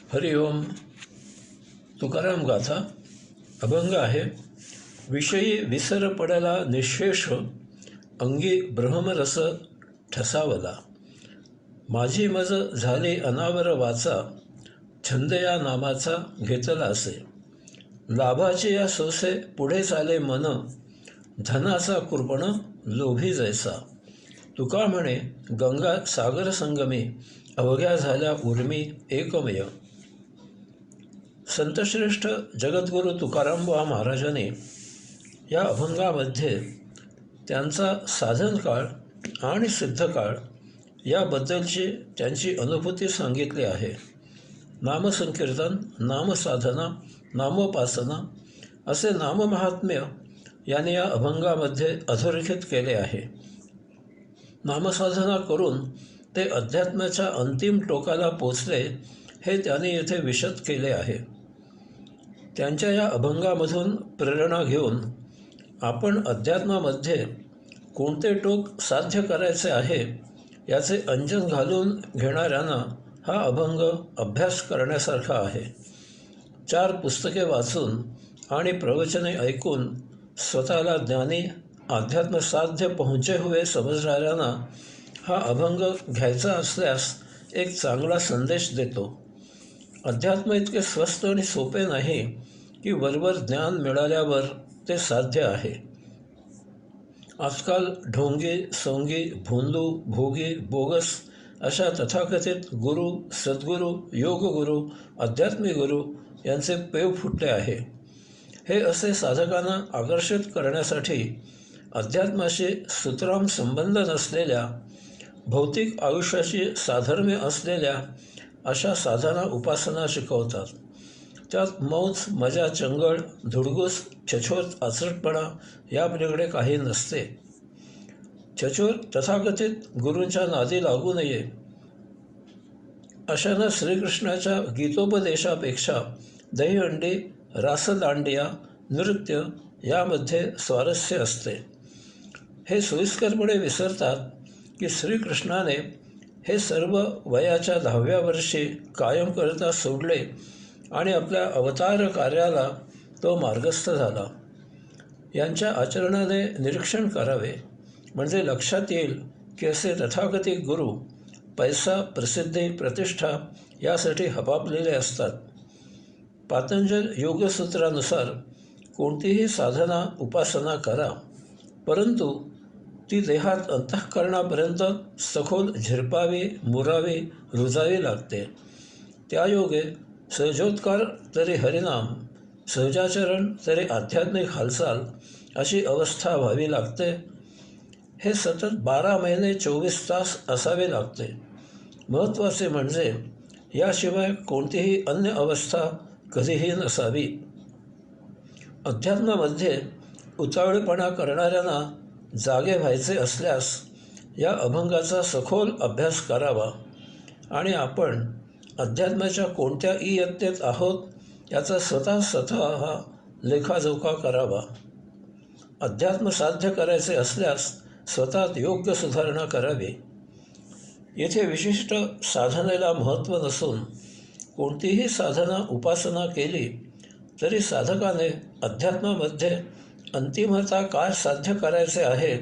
हरिओम. तुकाराम गाथा. अभंग आहे. विषयी विसर पडला निशेष, अंगी ब्रह्मरस ठसावला. माझी मज झाली अनावर वाचा, छंद या नामाचा घेतला असे. लाभाची या सोसे पुढे चाले मन, धनाचा कुरपण लोभी जैसा. तुका म्हणे गंगा सागर संगमी, अवघ्या झाल्या उर्मी एकमय. संतश्रेष्ठ जगद्गुरू तुकारामबुवा महाराजांनी या अभंगामध्ये त्यांचा साधनकाळ आणि सिद्धकाळ याबद्दलची त्यांची अनुभूती सांगितली आहे. नामसंकीर्तन, नामसाधना, नामोपासना असे नाममहात्म्य यांनी या अभंगामध्ये अधोरेखित केले आहे. नामसाधना करून ते अध्यात्माच्या अंतिम टोकाला पोचले हे त्यांनी येथे विशद केले आहे. त्यांच्या या अभंगामधून प्रेरणा घेऊन आपण अध्यात्मामध्ये कोणते टोक साध्य करायचे आहे याचे अंजन घालून घेणाऱ्यांना हा अभंग अभ्यास करण्यासारखा आहे. 4 पुस्तके वाचून आणि प्रवचने ऐकून स्वतःला ज्ञानी अध्यात्मसाध्य पोहोचे हुए समजणाऱ्यांना हा अभंग घ्यायचा असल्यास एक चांगला संदेश देतो. अध्यात्म इतके स्वस्त आणि सोपे नाही की वरवर ज्ञान मिळाल्यावर ते साध्य आहे. आजकाल ढोंगी, सोंगी, भोंदू, भोगी, बोगस अशा तथाकथित गुरु, सद्गुरू, योगगुरू, अध्यात्मिक गुरु यांचे पेव फुटले आहे. हे असे साधकांना आकर्षित करण्यासाठी अध्यात्माशी सुतराम संबंध नसलेल्या, भौतिक आयुष्याशी साधर्म्य असलेल्या अशा साधना उपासना शिकवतात. त्यात मौज, मजा, चंगळ, धुडगूस, छछोत, आचरटपणा यापलीकडे काही नसते. छछोर तथाकथित गुरूंच्या नादी लागू नये अशांना श्रीकृष्णाच्या गीतोपदेशापेक्षा दहीहंडी, रासदांडिया, नृत्य यामध्ये स्वारस्य असते. हे सोयीस्करपणे विसरतात की श्रीकृष्णाने हे सर्व वयाच्या 10व्या वर्षी कायम करता सोडले आणि आपल्या अवतार कार्याला तो मार्गस्थ झाला. यांच्या आचरणाने निरीक्षण करावे, म्हणजे लक्षात येईल की असे तथाकथित गुरु पैसा, प्रसिद्धी, प्रतिष्ठा यासाठी हपापलेले असतात. पातंजल योगसूत्रानुसार कोणतीही साधना उपासना करा, परंतु ती देहात अंतःकरणापर्यंत सखोल झिरपावी, मुरावी, रुजावी लागते. त्यायोगे सहजोत्कार तरी हरिनाम, सहजाचरण तरी आध्यात्मिक हालचाल अशी अवस्था व्हावी लागते. हे सतत 12 महिने 24 तास असावे लागते. महत्त्वाचे म्हणजे याशिवाय कोणतीही अन्य अवस्था कधीही नसावी. अध्यात्मामध्ये उतावळेपणा करणाऱ्यांना जागे व्हायचे असल्यास या अभंगाचा सखोल अभ्यास करावा आणि आपण अध्यात्माच्या कोणत्या इयत्तेत आहोत याचा स्वतः लेखाजोखा करावा. अध्यात्म साध्य करायचे असल्यास स्वतःत योग्य सुधारणा करावी. येथे विशिष्ट साधनेला महत्त्व नसून कोणतीही साधना उपासना केली तरी साधकाने अध्यात्मामध्ये अंतिमता काय साध्य करायचे आहे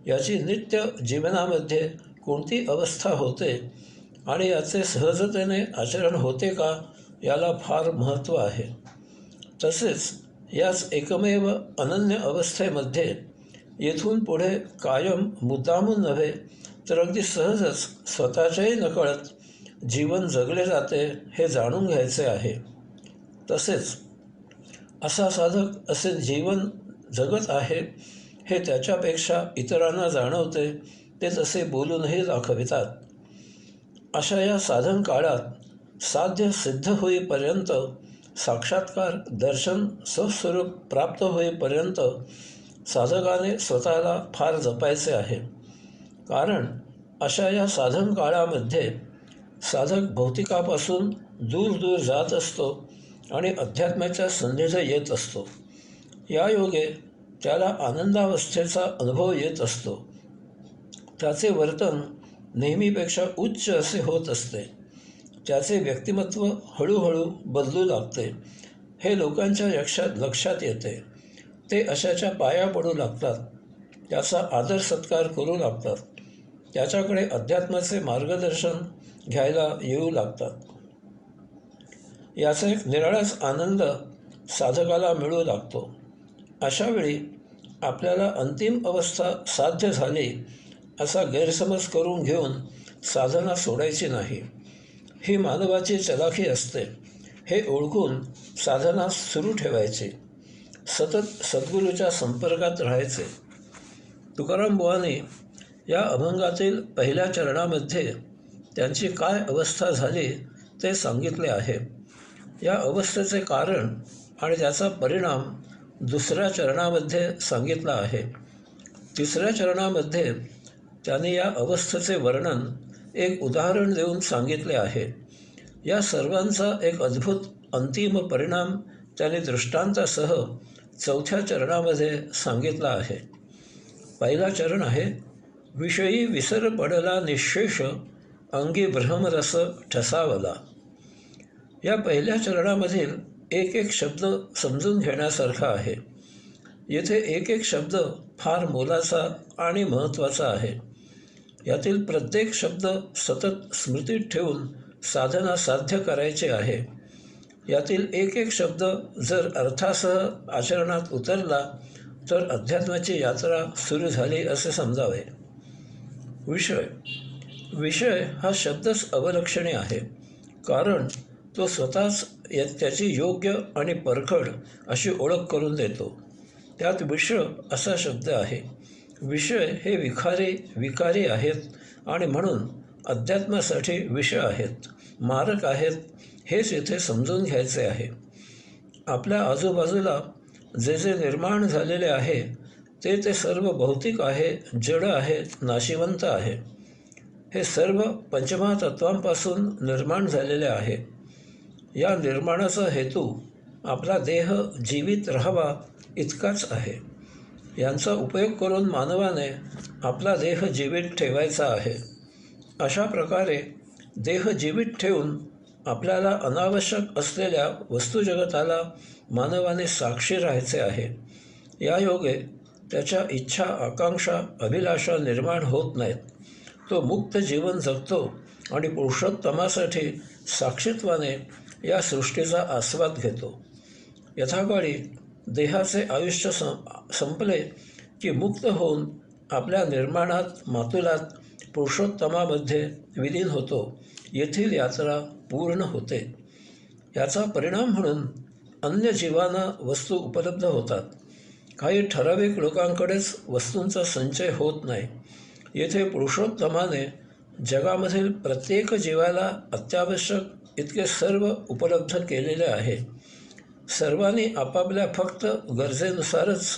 याची नित्य जीवनामध्ये कोणती अवस्था होते आणि याचे सहजतेने आचरण होते का याला फार महत्त्व आहे. तसेच याच एकमेव अनन्य अवस्थेमध्ये येथून पुढे कायम मुद्दामून नव्हे तर अगदी सहजच स्वतःच्याही नकळत जीवन जगले जाते हे जाणून घ्यायचे आहे. तसेच असा साधक असे जीवन जगत आहे हे त्याच्यापेक्षा इतरांना जाणवते, ते तसे बोलूनही दाखवितात. अशा या साधन काळात साध्य सिद्ध होईपर्यंत, साक्षात्कार दर्शन स्वस्वरूप प्राप्त होईपर्यंत साधकाने स्वतःला फार जपायचे आहे. कारण अशा या साधन काळामध्ये साधक भौतिकापासून दूर दूर जात असतो आणि अध्यात्माच्या सन्निध येत असतो. यायोगे त्याला आनंदावस्थेचा अनुभव येत असतो. त्याचे वर्तन नेहमीपेक्षा उच्च असे होत असते. त्याचे व्यक्तिमत्व हळूहळू बदलू लागते हे लोकांच्या लक्षात येते. ते अशाच्या पाया पडू लागतात, त्याचा आदर सत्कार करू लागतात, त्याच्याकडे अध्यात्माचे मार्गदर्शन घ्यायला येऊ लागतात. याचा एक निराळाच आनंद साधकाला मिळू लागतो. अशावेळी आपल्याला अंतिम अवस्था साध्य झाली असा गैरसमज करून घेऊन साधना सोडायची नाही. ही मानवाची चलाखी असते. हे ओळखून साधना सुरू ठेवायची. सतत सद्गुरूच्या संपर्कात राहायचे. तुकाराम बुवांनी या अभंगातील पहिल्या चरणामध्ये त्यांची काय अवस्था झाली ते सांगितले आहे. या अवस्थेचे कारण आणि त्याचा परिणाम दुसऱ्या चरणामध्ये सांगितला आहे. तिसऱ्या चरणामध्ये त्यांनी या अवस्थेचे वर्णन एक उदाहरण देऊन सांगितले आहे. या सर्वांचा एक अद्भुत अंतिम परिणाम त्यांनी दृष्टांतासह चौथ्या चरणामध्ये सांगितला आहे. पहिला चरण आहे, विषयी विसर पडला निशेष, अंगी भ्रमरस ठसावला. या पहिल्या चरणामधील एक एक शब्द समजून घेण्यासारखा आहे. येथे एक एक शब्द फार मोलाचा आणि महत्त्वाचा आहे. यातील प्रत्येक शब्द सतत स्मृतीत ठेवून साधना साध्य करायचे आहे. यातील एक एक शब्द जर अर्थासह आचरणात उतरला तर अध्यात्माची यात्रा सुरू झाली असे समजावे. विषय हा शब्दच अवलक्षणी आहे, कारण तो स्वतःच त्याची योग्य आणि परखड अशी ओळख करून देतो. त्यात विष असा शब्द आहे. विषय हे विकारी आहेत आणि म्हणून अध्यात्मासाठी विष आहेत, मारक आहेत, हेच येथे समजून घ्यायचे आहे. आपल्या आजूबाजूला जे जे निर्माण झालेले आहे ते सर्व भौतिक आहे, जड आहे, नाशिवंत आहे. हे सर्व पंचमहातत्वांपासून निर्माण झालेले आहे. या निर्माणाचा हेतू आपला देह जीवित राहावा इतकाच आहे. यांचा उपयोग करून मानवाने आपला देह जीवित ठेवायचा आहे. अशा प्रकारे देह जीवित ठेवून आपल्याला अनावश्यक असलेल्या वस्तुजगताला मानवाने साक्षी राहायचे आहे. या योगे त्याच्या इच्छा, आकांक्षा, अभिलाषा निर्माण होत नाहीत. तो मुक्त जीवन जगतो आणि पुरुषोत्तमासाठी साक्षीत्वाने या सृष्टीचा आस्वाद घेतो. यथाकाळी देहाचे आयुष्य संपले की मुक्त होऊन आपल्या निर्माणात, मातुलात, पुरुषोत्तमामध्ये विलीन होतो. येथील यात्रा पूर्ण होते. याचा परिणाम म्हणून अन्य जीवांना वस्तू उपलब्ध होतात. काही ठराविक लोकांकडेच वस्तूंचा संचय होत नाही. येथे पुरुषोत्तमाने जगामधील प्रत्येक जीवाला अत्यावश्यक इतके सर्व उपलब्ध केलेले आहे. सर्वांनी आपापल्या फक्त गरजेनुसारच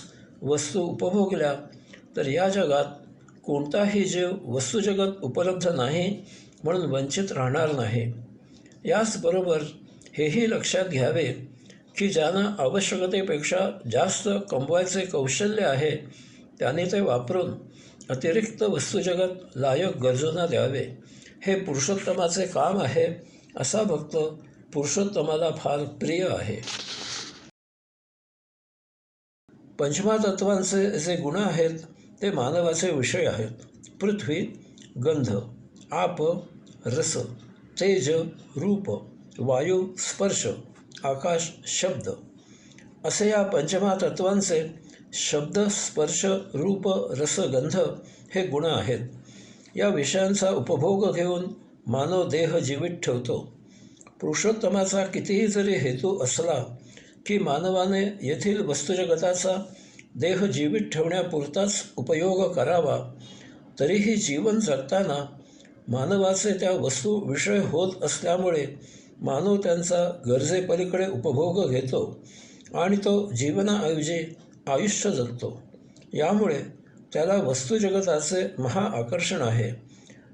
वस्तू उपभोगल्या तर या जगात कोणताही जीव वस्तुजगत उपलब्ध नाही म्हणून वंचित राहणार नाही. याचबरोबर हेही लक्षात घ्यावे की ज्यांना आवश्यकतेपेक्षा जास्त कमवायचे कौशल्य आहे त्यांनी ते वापरून अतिरिक्त वस्तुजगत लायक गरजूंना द्यावे. हे पुरुषोत्तमाचे काम आहे. असा भक्त पुरुषोत्तमाला फार प्रिय आहे. पंचमहातत्वांचे जे गुण आहेत ते मानवाचे विषय आहेत. पृथ्वी, गंध, आप, रस, तेज, रूप, वायू, स्पर्श, आकाश, शब्द असे या पंचमहातत्वांचे शब्द, स्पर्श, रूप, रस, गंध हे गुण आहेत. या विषयांचा उपभोग घेऊन मानव देह जीवित ठेवतो. पुरुषोत्तमाचा कितीही जरी हेतू असला की मानवाने येथील वस्तुजगताचा देह जीवित ठेवण्यापुरताच उपयोग करावा, तरीही जीवन जगताना मानवाचे त्या वस्तू विषय होत असल्यामुळे मानव त्यांचा गरजेपलीकडे उपभोग घेतो आणि तो जीवनाऐवजी आयुष्य जगतो. यामुळे त्याला वस्तुजगताचे महाआकर्षण आहे.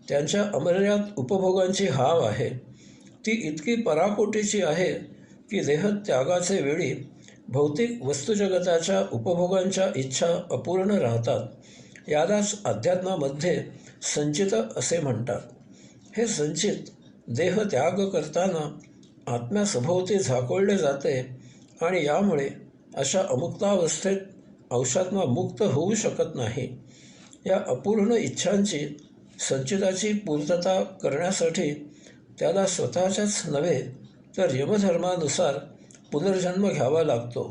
त्यांच्या अमर्याद उपभोगांची हाव आहे. ती इतकी पराकोटीची आहे की देहत्यागाचे वेळी भौतिक वस्तुजगताच्या उपभोगांच्या इच्छा अपूर्ण राहतात. यालाच अध्यात्मामध्ये संचित असे म्हणतात. हे संचित देहत्याग करताना आत्म्यासभोवती झाकोळले जाते आणि यामुळे अशा अमुक्तावस्थेत अंशात्मा मुक्त होऊ शकत नाही. या अपूर्ण इच्छांची संचिताची पूर्तता करण्यासाठी त्याला स्वतःच्याच नव्हे तर यमधर्मानुसार पुनर्जन्म घ्यावा लागतो.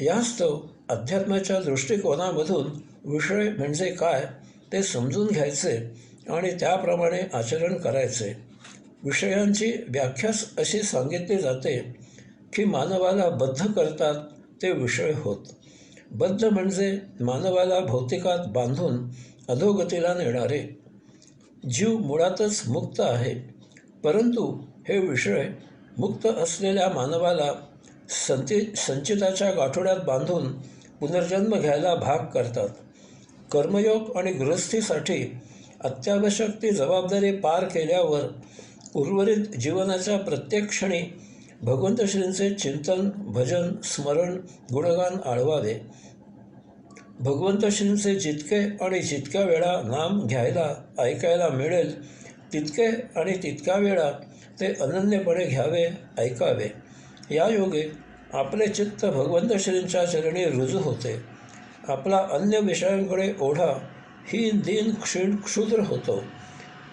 यास्तव अध्यात्माच्या दृष्टिकोनामधून विषय म्हणजे काय ते समजून घ्यायचे आणि त्याप्रमाणे आचरण करायचे. विषयांची व्याख्याच अशी सांगितली जाते की मानवाला बद्ध करतात ते विषय होत. बद्ध म्हणजे मानवाला भौतिकात बांधून अधोगतीला नेणारे. जीव मुळातच मुक्त आहे, परंतु हे विषय मुक्त असलेल्या मानवाला संचिताच्या गाठोड्यात बांधून पुनर्जन्म घ्यायला भाग करतात. कर्मयोग आणि गृहस्थीसाठी अत्यावश्यक ती जबाबदारी पार केल्यावर उर्वरित जीवनाच्या प्रत्येक क्षणी भगवंतश्रींचे चिंतन, भजन, स्मरण, गुणगान आळवावे. भगवंतश्रींचे जितके आणि जितक्या वेळा नाम घ्यायला ऐकायला मिळेल तितके आणि तितक्या वेळा ते अनन्यपणे घ्यावे, ऐकावे. या योगे आपले चित्त भगवंतश्रींच्या चरणी रुजू होते. आपला अन्य विषयांकडे ओढा हीन, दीन, क्षीण, क्षुद्र होतो.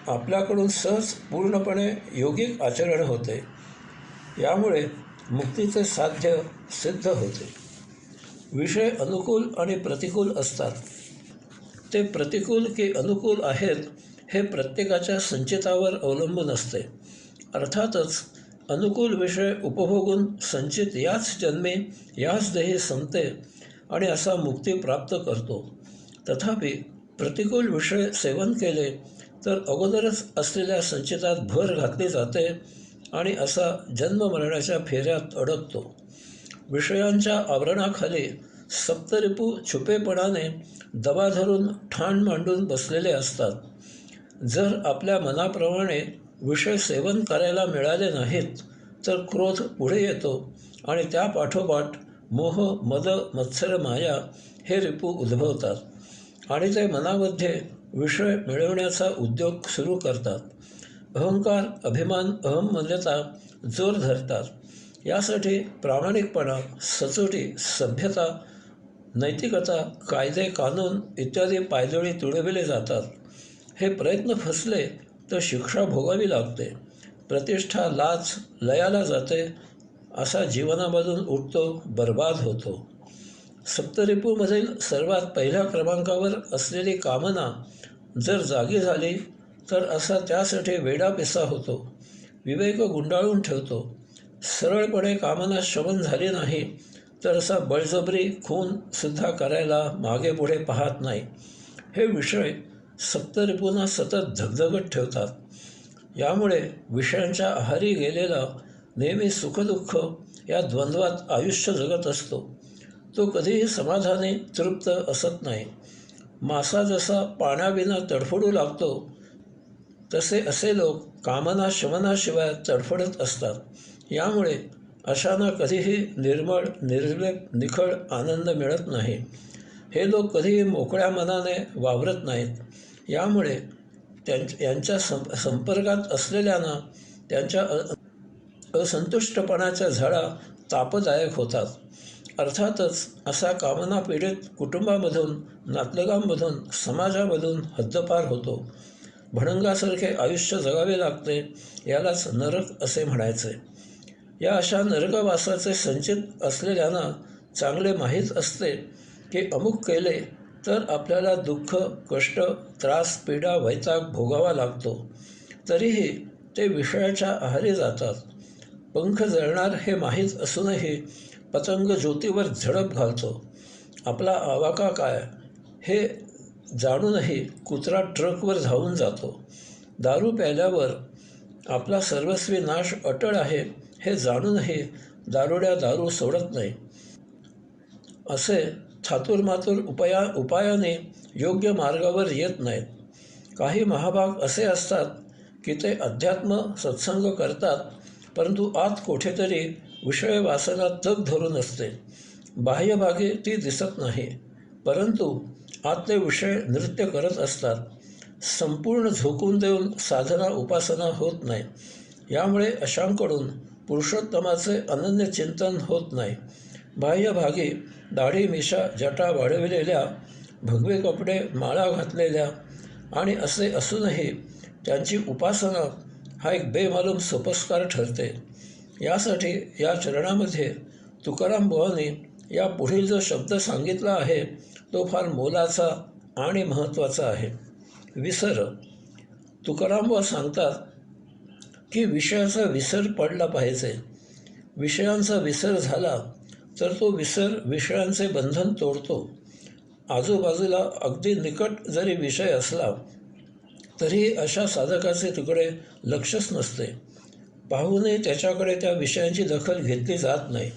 आपल्याकडून सहज पूर्णपणे योगिक आचरण होते. यामुळे मुक्तीचे साध्य सिद्ध होते. विषय अनुकूल आणि प्रतिकूल असतात. ते प्रतिकूल की अनुकूल आहेत हे प्रत्येकाच्या संचितावर अवलंबून असते. अर्थातच अनुकूल विषय उपभोगून संचित याच जन्मी याच देही संपते आणि असा मुक्ती प्राप्त करतो. तथापि प्रतिकूल विषय सेवन केले तर अगोदरच असलेल्या संचितात भर घातली जाते आणि असा जन्ममरणाच्या फेऱ्यात अडकतो. विषयांच्या आवरणाखाली सप्तरिपू छुपेपणाने दबा धरून ठाण मांडून बसलेले असतात. जर आपल्या मनाप्रमाणे विषय सेवन करायला मिळाले नाहीत तर क्रोध पुढे येतो आणि त्या पाठोपाठ मोह, मद, मत्सर, माया हे रिपू उद्भवतात आणि ते मनामध्ये विषय मिळवण्याचा उद्योग सुरू करतात. अहंकार, अभिमान, अहममन्यता जोर धरतात. यासाठी प्रामाणिकपणा, सचोटी, सभ्यता, नैतिकता, कायदे, कानून इत्यादी पायदळी तुडविले जातात. हे प्रयत्न फसले तर शिक्षा भोगावी लागते. प्रतिष्ठा, लाच लयाला जाते. असा जीवनामधून उठतो, बर्बाद होतो. सप्तरिपूमधील सर्वात पहिल्या क्रमांकावर असलेली कामना जर जागी झाली तर असा त्यासाठी वेडापिसा होतो. विवेक गुंडाळून ठेवतो. सरळपणे कामना शमन झाली नाही तर असा बळजबरी खूनसुद्धा करायला मागे पुढे पाहत नाही. हे विषय सप्तरिपूंना सतत धगधगत ठेवतात. यामुळे विषयांच्या आहारी गेलेला नेहमी सुखदुःख या द्वंद्वात आयुष्य जगत असतो. तो कधीही समाधानी, तृप्त असत नाही. मासा जसा पाण्याविना तडफडू लागतो तसे असे लोक कामना शमनाशिवाय तडफडत असतात. यामुळे अशांना कधीही निर्मळ, निर्लेप, निखळ आनंद मिळत नाही. हे लोक कधीही मोकळ्या मनाने वावरत नाहीत. यामुळे यांच्या संपर्कात असलेल्यांना त्यांच्या असंतुष्टपणाच्या झळा तापदायक होतात. अर्थातच असा कामनापीडित कुटुंबामधून, नातलगांमधून, समाजामधून हद्दपार होतो. भणंगासारखे आयुष्य जगावे लागते. यालाच नरक असे म्हणायचे. या अशा नरकवासाचे संचित असलेल्यांना चांगले माहीत असते की अमुक केले तर आपल्याला दुःख, कष्ट, त्रास, पीडा, वैताग भोगावा लागतो. तरीही ते विषयाच्या आहारी जातात. पंख जळणार हे माहीत असूनही पतंग ज्योतीवर झडप घालतो. आपला आवाका काय हे जाणूनही कुत्रा ट्रकवर धावून जातो. दारू प्यायल्यावर आपला सर्वस्वी नाश अटळ आहे हे जाणूनही दारुड्या दारू सोडत नाही. असे थातुरमातुर उपायाने योग्य मार्गावर येत नाहीत. काही महाभाग असे असतात की ते अध्यात्म सत्संग करतात, परंतु आत कुठेतरी विषय वासना तग धरून असते. बाह्यभागी ती दिसत नाही, परंतु आतले विषय नृत्य करत असतात. संपूर्ण झोकून देऊन साधना उपासना होत नाही. यामुळे अशांकडून पुरुषोत्तमाचे अनन्य चिंतन होत नाही. बाह्यभागी दाढी मिशा जटा वाढविलेल्या, भगवे कपडे माळा घातलेल्या आणि असे असूनही त्यांची उपासना हा एक बेमालूम सोपस्कार ठरते. यासाठी या चरणामध्ये तुकाराम बुवांनी या पुढील जो शब्द सांगितला आहे तो फार मोलाचा आणि महत्त्वाचा आहे. विसर. तुकाराम बुवा सांगतात की विषयाचा विसर पडला पाहिजे. विषयांचा विसर झाला तर तो विसर विषयांचे बंधन तोडतो. आजूबाजूला अगदी निकट जरी विषय असला तरीही अशा साधकाचे तिकडे लक्षच नसते. पाहूनही त्याच्याकडे त्या विषयांची दखल घेतली जात नाही.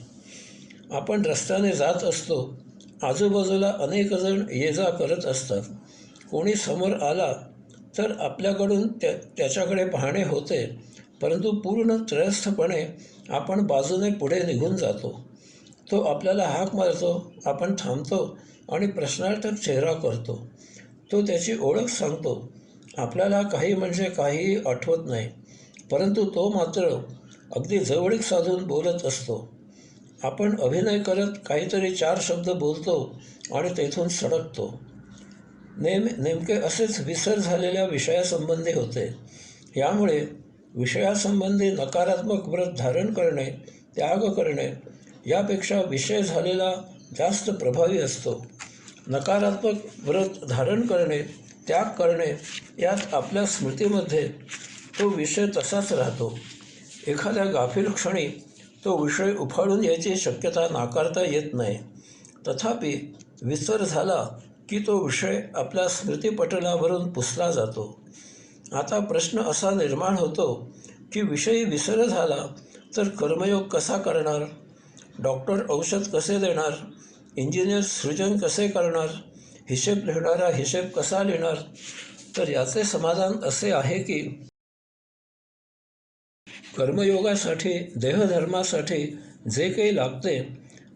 आपण रस्त्याने जात असतो, आजूबाजूला अनेक जण ये जा करत असतात. कोणी समोर आला तर आपल्याकडून त्याच्याकडे पाहणे होते, परंतु पूर्ण त्रयस्थपणे आपण बाजूने पुढे निघून जातो. तो आपल्याला हाक मारतो, आपण थांबतो आणि प्रश्नार्थक चेहरा करतो. तो त्याची ओळख सांगतो. आपल्याला काही म्हणजे काहीही आठवत नाही, परंतु तो मात्र अगदी जवळीक साधून बोलत असतो. आपण अभिनय करत काहीतरी 4 शब्द बोलतो आणि तेथून सडकतो. नेमके असेच विसर झालेल्या विषयासंबंधी होते. यामुळे विषयासंबंधी नकारात्मक व्रत धारण करणे, त्याग करणे यापेक्षा विषय झालेला जास्त प्रभावी असतो. नकारात्मक व्रत धारण करणे, त्याग करणे यात आपल्या स्मृतीमध्ये तो विषय तसाच राहतो. एखाद्या गाफील क्षणी तो विषय उफाळून यायची शक्यता नाकारता येत नाही. तथापि विसर झाला की तो विषय आपल्या स्मृतिपटलावरून पुसला जातो. आता प्रश्न असा निर्माण होतो की विषयी विसर झाला तर कर्मयोग कसा करणार? डॉक्टर औषध कसे देणार? इंजिनियर सृजन कसे करणार? हिशेब लिहिणारा हिशेब कसा लिहिणार? तर याचे समाधान असे आहे की कर्मयोगासाठी, देहधर्मासाठी जे काही लागते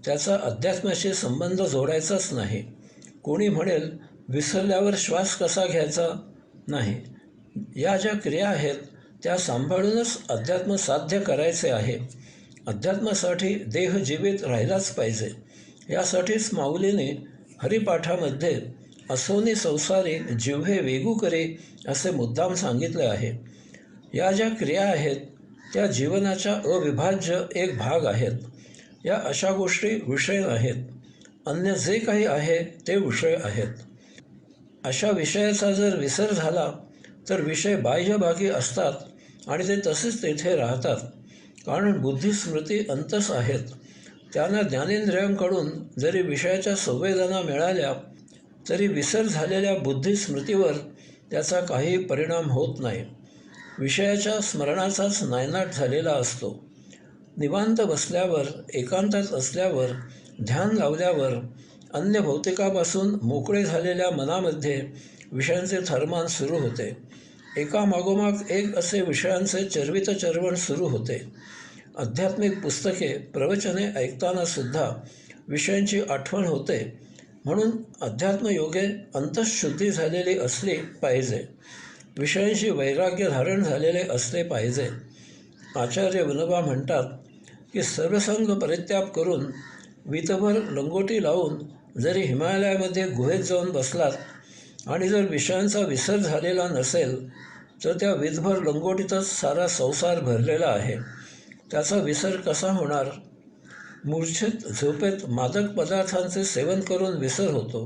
त्याचा अध्यात्माशी संबंध जोडायचाच नाही. कोणी म्हणेल विसरल्यावर श्वास कसा घ्यायचा? नाही. या ज्या क्रिया आहेत त्या सांभाळूनच अध्यात्म साध्य करायचे आहे. अध्यात्मासाठी देह जीवित राहिलाच पाहिजे. यासाठीच माऊलीने हरिपाठामध्ये असोनी संसारी जिव्हे वेगू करे असे मुद्दाम सांगितले आहे. या ज्या क्रिया आहेत त्या जीवनाच्या अविभाज्य एक भाग आहेत. या अशा गोष्टी विषय आहेत. अन्य जे काही आहे ते विषय आहेत. अशा विषयाचा जर विसर झाला तर विषय बाह्यभागी असतात आणि ते तसेच तेथे राहतात. कारण बुद्धिस्मृती अंतस आहेत. त्यांना ज्ञानेंद्रियांकडून जरी विषयाच्या संवेदना मिळाल्या तरी विसर झालेल्या बुद्धिस्मृतीवर त्याचा काही परिणाम होत नाही. विषयाच्या स्मरणाचाच नायनाट झालेला असतो. निवांत बसल्यावर, एकांतात असल्यावर, ध्यान लावल्यावर अन्य भौतिकापासून मोकळे झालेल्या मनामध्ये विषयांचे थरमान सुरू होते. एकामागोमाग एक असे विषयांचे चर्वित चर्वण सुरू होते. आध्यात्मिक पुस्तके, प्रवचने ऐकताना सुद्धा विषयांची आठवण होते. म्हणून अध्यात्मयोगे अंतःशुद्धी झालेली असली पाहिजे. विषयांशी वैराग्य धारण झालेले असले पाहिजे. आचार्य विनोबा म्हणतात की सर्वसंग परित्याग करून वीतभर लंगोटी लावून जरी हिमालयामध्ये गुहेत जाऊन बसलात आणि जर विषयांचा विसर झालेला नसेल तर त्या वीतभर लंगोटीतच सारा संसार भरलेला आहे. त्याचा विसर कसा होणार? मूर्छित झोपेत मादक पदार्थांचे सेवन करून विसर होतो,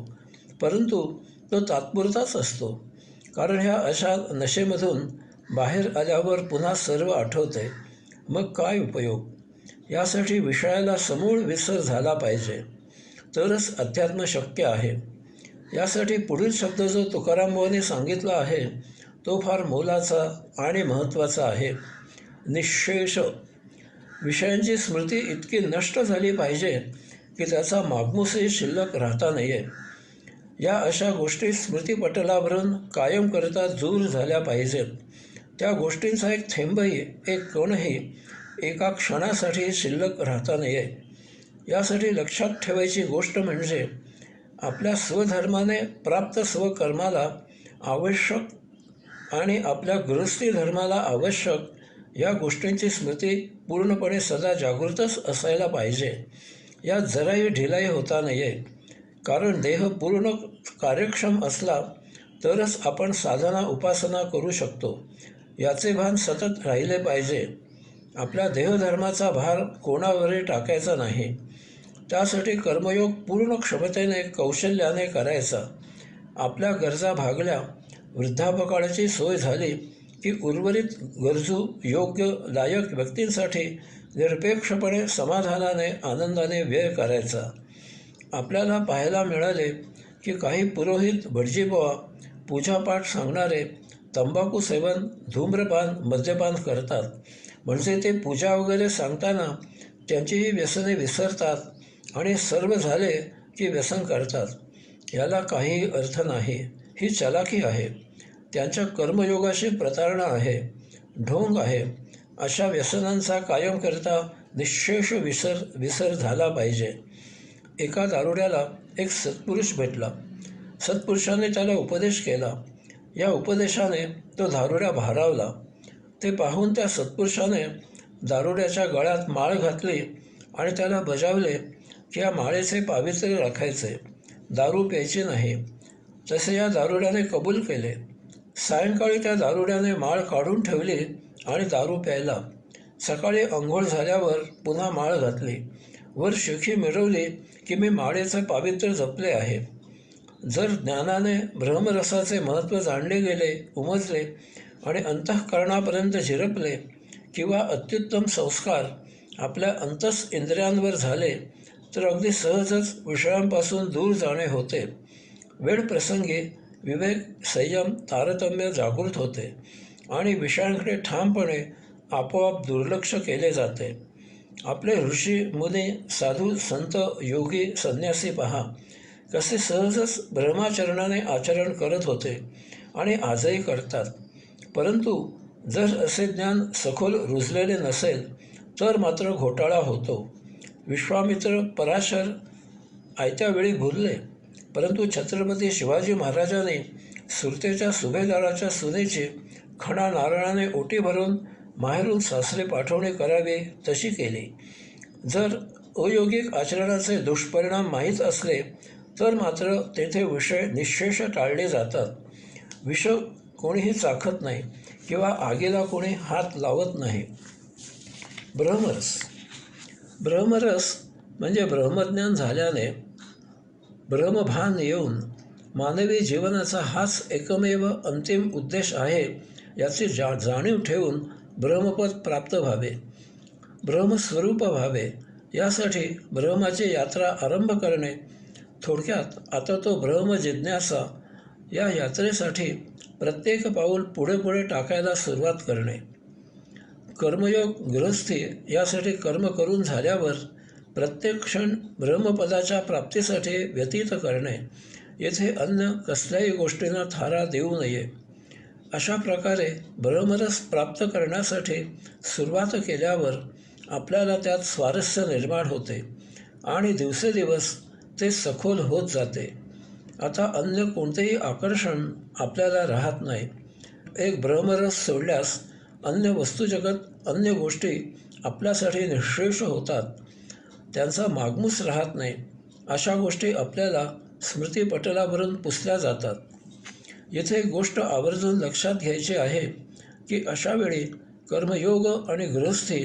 परंतु तो तात्पुरताच असतो. कारण ह्या अशा नशेमधून बाहेर आल्यावर पुन्हा सर्व आठवते. मग काय उपयोग? यासाठी विषयाला समूळ विसर झाला पाहिजे, तरच अध्यात्म शक्य आहे. यासाठी पुढील शब्द जो तुकाराम बुवांनी सांगितला आहे तो फार मोलाचा आणि महत्त्वाचा आहे. निःशेष. विषयांची स्मृती इतकी नष्ट झाली पाहिजे की त्याचा मागमूसही शिल्लक राहता नये. या अशा गोष्टी स्मृतिपटलावरून कायम करता दूर झाल्या पाहिजेत. त्या गोष्टींचा एक थेंबही, एक कणही एका क्षणासाठी शिल्लक राहता नये. यासाठी लक्षात ठेवायची गोष्ट म्हणजे आपल्या स्वधर्माने प्राप्त स्वकर्माला आवश्यक आणि आपल्या गृहस्थी धर्माला आवश्यक या गोष्टींची स्मृती पूर्णपणे सदा जागृतच असायला पाहिजे. यात जराही ढिलाई होता नये. कारण देह पूर्ण कार्यक्षम असला तरच आपण साधना उपासना करू शकतो. याचे भान सतत राहिले पाहिजे. आपल्या देहधर्माचा भार कोणावरही टाकायचा नाही. त्यासाठी कर्मयोग पूर्ण क्षमतेने कौशल्याने करायचा. आपल्या गरजा भागल्या, वृद्धापकाळाची सोय झाली की उर्वरित गरजू योग्य लायक व्यक्तींसाठी निरपेक्षपणे समाधानाने आनंदाने व्यय करायचा. आपल्याला पाहायला मिळाले की काही पुरोहित भटजीबुवा पूजापाठ सांगणारे तंबाखू सेवन, धूम्रपान, मद्यपान करतात. म्हणजे ते पूजा वगैरे सांगताना त्यांचीही व्यसने विसरतात आणि सर्व झाले की व्यसन करतात. याला काहीही अर्थ नाही. ही चलाखी आहे. त्यांच्या कर्मयोगाशी प्रतारणा आहे, ढोंग आहे. अशा व्यसनांचा कायमकरता निःशेष विसर झाला पाहिजे. एका दारुड्याला एक सत्पुरुष भेटला. सत्पुरुषाने त्याला उपदेश केला. या उपदेशाने तो दारुड्या भारावला. ते पाहून त्या सत्पुरुषाने दारुड्याच्या गळ्यात माळ घातली आणि त्याला बजावले की या माळेचे पावित्र्य राखायचे, दारू प्यायची नाही. तसे या दारुड्याने कबूल केले. सायंकाळी त्या दारुड्याने माळ काढून ठेवली आणि दारू प्यायला. सकाळी अंघोळ झाल्यावर पुन्हा माळ घातली. वर शिखी मिरवली की मी माळेचे पावित्र्य जपले आहे. जर ज्ञानाने ब्रह्मरसाचे महत्त्व जाणले गेले, उमजले आणि अंतःकरणापर्यंत झिरपले किंवा अत्युत्तम संस्कार आपल्या अंतस इंद्रियांवर झाले तर अगदी सहजच विषयांपासून दूर जाणे होते. वेळप्रसंगी विवेक, संयम, तारतम्य जागृत होते आणि विषयांकडे ठामपणे आपोआप दुर्लक्ष केले जाते. आपले ऋषी, मुनी, साधू, संत, योगी, संन्यासी पहा कसे सहजच ब्रह्माचरणाने आचरण करत होते आणि आजही करतात. परंतु जर असे ज्ञान सखोल रुजलेले नसेल तर मात्र घोटाळा होतो. विश्वामित्र, पराशर आयत्या वेळी भुलले, परंतु छत्रपती शिवाजी महाराजांनी सुरतेच्या सुभेदाराच्या सुनेची खणा नारळाने ओटी भरून माहेरून सासरे पाठवणे करावे तशी केली. जर अयोगिक आचरणाचे दुष्परिणाम माहीत असले तर मात्र तेथे विषय निःशेष टाळले जातात. विष कोणीही चाखत नाही किंवा आगीला कोणी हात लावत नाही. ब्रह्मरस म्हणजे ब्रह्मज्ञान झाल्याने ब्रह्मभान येऊन मानवी जीवनाचा हाच एकमेव अंतिम उद्देश आहे याची जाणीव ठेवून ब्रह्मपद प्राप्त व्हावे, ब्रह्मस्वरूप व्हावे. यासाठी ब्रह्माची यात्रा आरंभ करणे. थोडक्यात आता तो ब्रह्मजिज्ञासा या यात्रेसाठी प्रत्येक पाऊल पुढे पुढे टाकायला सुरुवात करणे. कर्मयोग, गृहस्थी यासाठी कर्म करून झाल्यावर प्रत्येक क्षण ब्रह्मपदाच्या प्राप्तीसाठी व्यतीत करणे. येथे अन्य कसल्याही गोष्टींना थारा देऊ नये. अशा प्रकारे ब्रह्मरस प्राप्त करण्यासाठी सुरुवात केल्यावर आपल्याला त्यात स्वारस्य निर्माण होते आणि दिवसेदिवस ते सखोल होत जाते. आता अन्य कोणतेही आकर्षण आपल्याला राहत नाही. एक ब्रह्मरस सोडल्यास अन्य वस्तुजगत, अन्य गोष्टी आपल्यासाठी निःशेष होतात. त्यांचा मागमूस राहत नाही. अशा गोष्टी आपल्याला स्मृतिपटलावरून पुसल्या जातात. येथे एक गोष्ट आवर्जून लक्षात घ्यायची आहे की अशावेळी कर्मयोग आणि गृहस्थी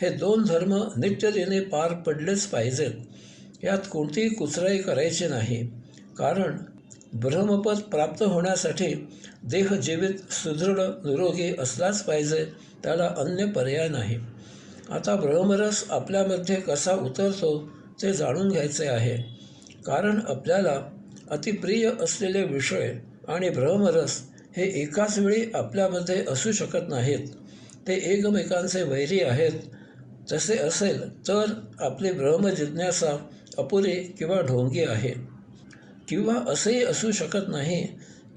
हे दोन धर्म नित्यतेने पार पडलेच पाहिजेत. यात कोणतीही कुचराई करायची नाही. कारण ब्रह्मपद प्राप्त होण्यासाठी देह जीवित, सुदृढ, निरोगी असलाच पाहिजे. त्याला अन्य पर्याय नाही. आता ब्रह्मरस आपल्यामध्ये कसा उतरतो ते जाणून घ्यायचे आहे. कारण आपल्याला अतिप्रिय असलेले विषय आणि ब्रह्मरस हे एकाच वेळी आपल्यामध्ये असू शकत नाहीत. ते एकमेकांचे वैरी आहेत. तसे असेल तर आपली ब्रह्मजिज्ञासा अपुरी किंवा ढोंगी आहे. किंवा असेही असू शकत नाही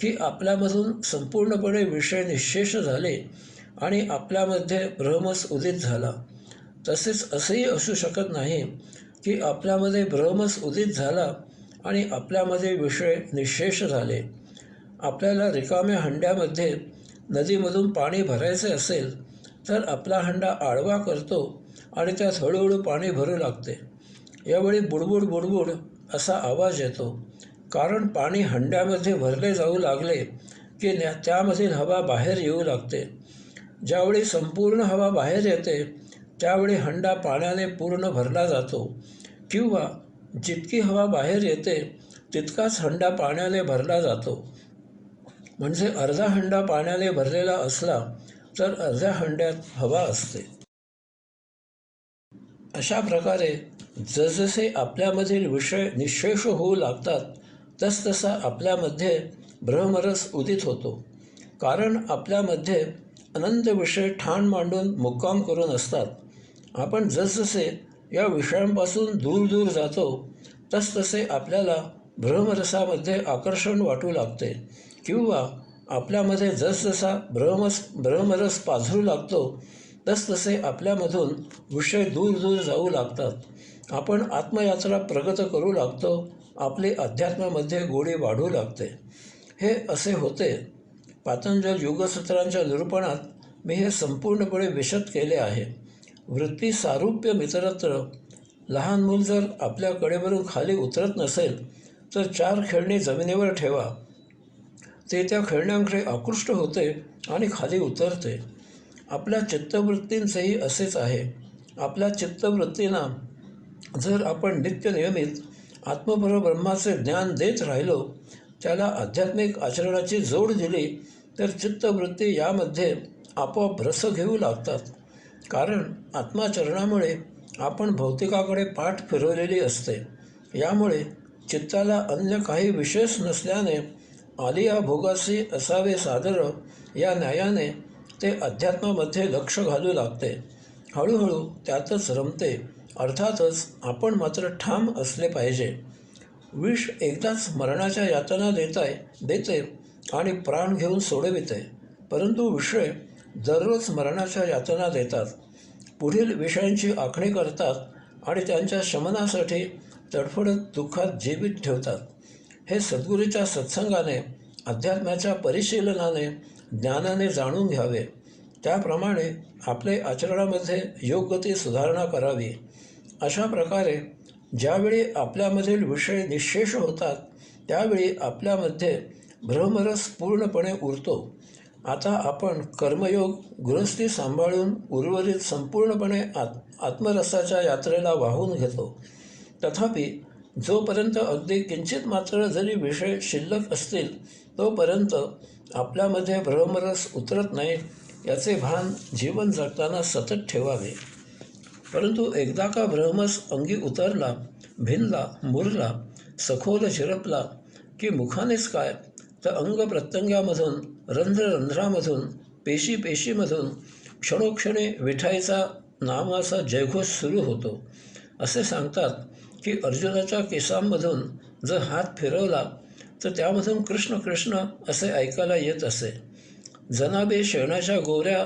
की आपल्यामधून संपूर्णपणे विषय निःशेष झाले आणि आपल्यामध्ये ब्रह्मच उदित झाला. तसेच असेही असू शकत नाही की आपल्यामध्ये ब्रह्मच उदित झाला आणि आपल्यामध्ये विषय निःशेष झाले. आपल्याला रिकाम्या हंड्यामध्ये नदीमधून पाणी भरायचे असेल तर आपला हंडा आडवा करतो आणि त्यात हळूहळू पाणी भरू लागते. यावेळी बुडबुड बुडबुड असा आवाज येतो, कारण पाणी हंड्यामध्ये भरले जाऊ लागले की त्यामधील हवा बाहेर येऊ लागते. ज्यावेळी संपूर्ण हवा बाहेर येते त्यावेळी हंडा पाण्याने पूर्ण भरला जातो, किंवा जितकी हवा बाहेर येते तितकाच हंडा पाण्याने भरला जातो. म्हणजे अर्धा हंडा पाण्याने भरलेला असला तर अर्ध्या हंड्यात हवा असते. अशा प्रकारे जसजसे आपल्यामधील विषय निःशेष होऊ लागतात तसतसा आपल्यामध्ये ब्रह्मरस उदित होतो. कारण आपल्यामध्ये अनंत विषय ठाण मांडून मुक्काम करून असतात. आपण जसजसे या विषयांपासून दूर दूर जातो तसतसे आपल्याला ब्रह्मरसामध्ये आकर्षण वाटू लागते, किंवा आपल्यामध्ये जसजसा ब्रह्मरस पाझरू लागतो तसतसे आपल्यामधून विषय दूर दूर जाऊ लागतात. आपण आत्मयात्रा प्रगत करू लागतो. आपली अध्यात्मामध्ये गोडी वाढू लागते. हे असे होते. पातंजल योगसूत्रांच्या निरूपणात मी हे संपूर्णपणे विशद केले आहे. वृत्ती सारूप्य मित्रत्र. लहान मूल जर आपल्या कडेवरून खाली उतरत नसेल तर 4 खेळणी जमिनीवर ठेवा. ते त्या खेळण्यांकडे आकृष्ट होते आणि खाली उतरते. आपल्या चित्तवृत्तींचेही असेच आहे. आपल्या चित्तवृत्तींना जर आपण नित्यनियमित आत्मपरब्रह्माचे ज्ञान देत राहिलो, त्याला आध्यात्मिक आचरणाची जोड दिली, तर चित्तवृत्ती यामध्ये आपोआप रस घेऊ लागतात. कारण आत्माचरणामुळे आपण भौतिकाकडे पाठ फिरवलेली असते. यामुळे चित्ताला अन्य काही विशेष नसल्याने आलिया भोगासी असावे सादर या न्यायाने ते अध्यात्मामध्ये लक्ष घालू लागते. हळूहळू त्यातच रमते. अर्थातच आपण मात्र ठाम असले पाहिजे. विष एकदाच मरणाच्या यातना देते आणि प्राण घेऊन सोडविते, परंतु विषय दररोज मरणाच्या यातना देतात. पुढील विषयांची आखणी करतात आणि त्यांच्या शमनासाठी तडफडत दुःखात जीवित ठेवतात. हे सद्गुरूच्या सत्संगाने, अध्यात्माच्या परिशीलनाने, ज्ञानाने जाणून घ्यावे. त्याप्रमाणे आपले आचरणामध्ये योग्य सुधारणा करावी. अशा प्रकारे ज्यावेळी आपल्यामधील विषय निःशेष होतात त्यावेळी आपल्यामध्ये ब्रह्मरस पूर्णपणे उरतो. आता आपण कर्मयोग गृहस्थी सांभाळून उर्वरित संपूर्णपणे आत्मरसाच्या यात्रेला वाहून घेतो. तथापि जोपर्यंत अगदी किंचित मात्र जरी विषय शिल्लक असतील तोपर्यंत आपल्यामध्ये ब्रह्मरस उतरत नाही याचे भान जीवन जगताना सतत ठेवावे. परंतु एकदा का ब्रह्मरस अंगी उतरला, भिनला, मुरला, सखोल झिरपला की मुखानेच काय तर अंग प्रत्यंगामधून, रंध्ररंध्रामधून, पेशीपेशीमधून क्षणोक्षणी विठाईचा नामाचा जयघोष सुरू होतो. असे सांगतात की अर्जुनाच्या केसांमधून जर हात फिरवला तर त्यामधून कृष्ण कृष्ण असे ऐकायला येत असे. जनाबे शेणाच्या गोवऱ्या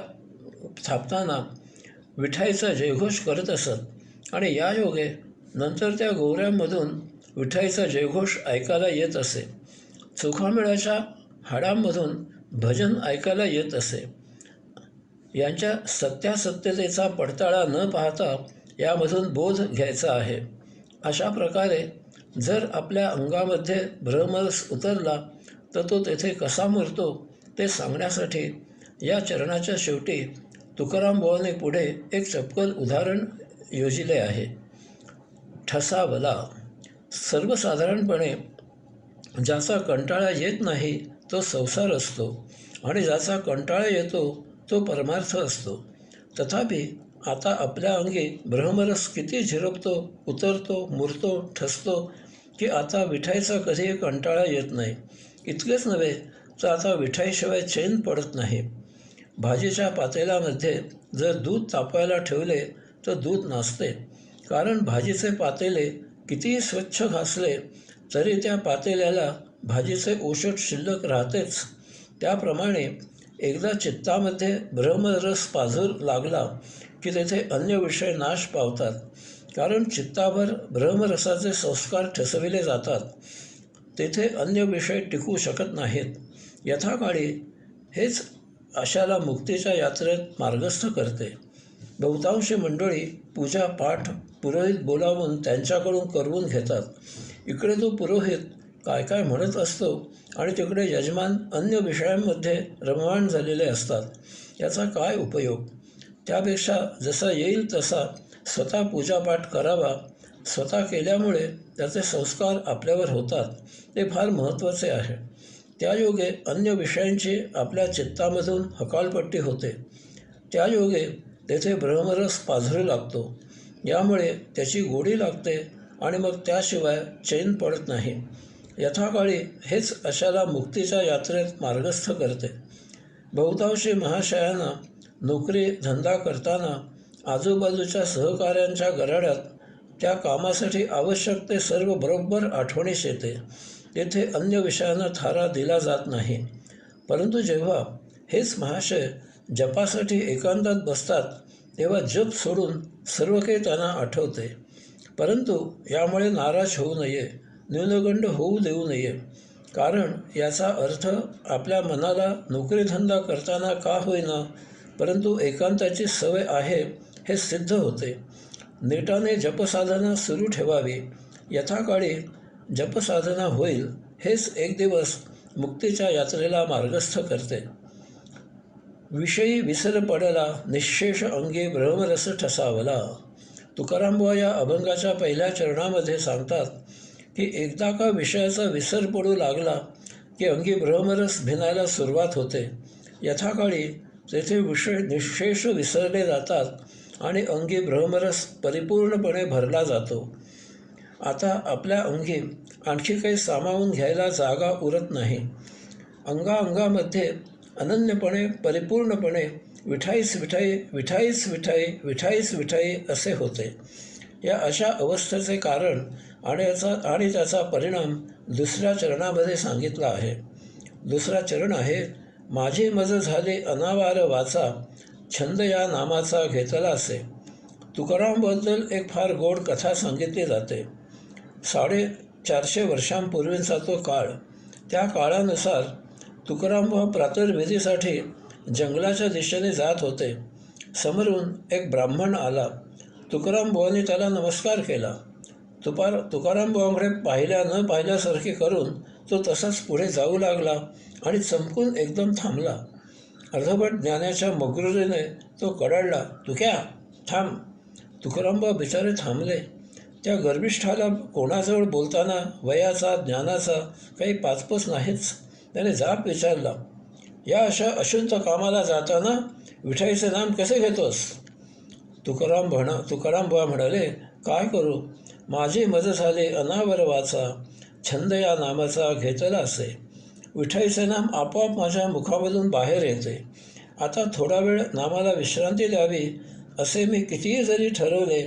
थापताना विठाईचा जयघोष करत असत आणि या योगे नंतर त्या गोवऱ्यांमधून विठाईचा जयघोष ऐकायला येत असे. चोखामेळाच्या हाडांमधून भजन ऐकायला येत असे. यांच्या सत्यासत्यतेचा पडताळा न पाहता यामधून बोध घ्यायचा आहे. अशा प्रकारे जर आपल्या अंगामध्ये ब्रह्मरस उतरला तर तो तेथे कसा मुरतो ते सांगण्यासाठी या चरणाच्या शेवटी तुकाराम बुवांनी पुढे एक चपकल उदाहरण योजिले आहे. ठसावला. सर्वसाधारणपणे ज्याचा कंटाळा येत नाही तो संसार असतो आणि ज्याचा कंटाळा येतो तो परमार्थ असतो. तथापि आता आपल्या अंगी ब्रह्मरस किती झिरपतो, उतरतो, मुरतो, ठसतो की आता विठाईचा कधीही कंटाळा येत नाही. इतकेच नव्हे तर आता विठाईशिवाय चैन पडत नाही. भाजीच्या पातेल्यामध्ये जर दूध तापवायला ठेवले तर दूध नासते, कारण भाजीचे पातेले कितीही स्वच्छ घासले तरी त्या पातेल्याला भाजीचे ओशट शिल्लक राहतेच. त्याप्रमाणे एकदा चित्तामध्ये ब्रह्मरस पाझर लागला की तेथे अन्य विषय नाश पावतात, कारण चित्तावर ब्रह्मरसाचे संस्कार ठसविले जातात. तेथे अन्य विषय टिकू शकत नाहीत. यथाकाळी हेच अशाला मुक्तीच्या यात्रेत मार्गस्थ करते. बहुतांश मंडळी पूजा पाठ पुरोहित बोलावून त्यांच्याकडून करवून घेतात. इकडे तो पुरोहित काय काय म्हणत असतो आणि तिकडे यजमान अन्य विषयांमध्ये रममाण झालेले असतात. याचा काय उपयोग? त्यापेक्षा जसा येईल तसा स्वतः पूजापाठ करावा. स्वतः केल्यामुळे त्याचे संस्कार आपल्यावर होतात, ते फार महत्त्वाचे आहे. त्यायोगे अन्य विषयांची आपल्या चित्तामधून हकालपट्टी होते. त्यायोगे तेथे ब्रह्मरस पाझरू लागतो. यामुळे त्याची गोडी लागते आणि मग त्याशिवाय चैन पडत नाही. यथाकाळी हेच अशाला मुक्तीच्या यात्रेत मार्गस्थ करते. बहुतांशी महाशयांना नोकरी धंदा करताना आजूबाजूच्या सहकाऱ्यांच्या गराड्यात त्या कामासाठी आवश्यक ते सर्व बरोबर आठवणीस येते. तेथे अन्य विषयांना थारा दिला जात नाही. परंतु जेव्हा हेच महाशय जपासाठी एकांतात बसतात तेव्हा जप सोडून सर्व काही त्यांना आठवते. परंतु यामुळे नाराज होऊ नये, न्यूनगंड होऊ देऊ नये. कारण याचा अर्थ आपल्या मनाला नोकरीधंदा करताना का होईना परंतु एकांताची सवय आहे हे सिद्ध होते. नेटाने जपसाधना सुरू ठेवावी. यथाकाळी जपसाधना होईल हेच एक दिवस मुक्तीच्या यात्रेला मार्गस्थ करते. विषयी विसर पडला निःशेष अंगी ब्रह्मरस ठसावला. तुकारामबुवा या अभंगाच्या पहिल्या चरणामध्ये सांगतात की एकदा का विषयाचा विसर पडू लागला की अंगी ब्रह्मरस भिनायला सुरुवात होते. यथाकाळी तेथे विषय निःशेष विसरले जातात आणि अंगी ब्रह्मरस परिपूर्णपणे भरला जातो. आता आपल्या अंगी आणखी काही सामावून घ्यायला जागा उरत नाही. अंगांगामध्ये अनन्यपणे परिपूर्णपणे विठाईस विठाई विठाईस विठाई विठाईस विठाई असे होते. या अशा अवस्थेचे कारण आणि त्याचा परिणाम दुसऱ्या चरणामध्ये सांगितला आहे. दुसरा चरण आहे, माझी मज झाली अनावार वाचा, छंद या नामाचा घेतला असे. तुकारामबद्दल एक फार गोड कथा सांगितली जाते. 450 वर्षांपूर्वीचा तो काळ. त्या काळानुसार तुकारामबुवा प्रातर्विधीसाठी जंगलाच्या दिशेने जात होते. समोरून एक ब्राह्मण आला. तुकारामबुवांनी त्याला नमस्कार केला. तुकारामबुवांकडे पाहिल्या न पाहिल्यासारखे करून तो तसाच पुढे जाऊ लागला आणि चमकून एकदम थांबला. अर्धवट ज्ञानाच्या मग्रुरीने तो कडाडला, तुक्या थांब. तुकारामबुवा बिचारे थांबले. त्या गर्भिष्ठाला कोणाजवळ बोलताना वयाचा ज्ञानाचा काही पाचपच नाहीच. त्याने जाब विचारला, या अशा अशुद्ध कामाला जाताना विठाईचे नाम कसे घेतोस? तुकारामबुवा म्हणाले, काय करू, माझी मज झाली अनावर वाचा, छंद या नामाचा घेतला असे. विठाईचे नाम आपोआप माझ्या मुखामधून बाहेर येते. आता थोडा वेळ नामाला विश्रांती द्यावी असे मी कितीही जरी ठरवले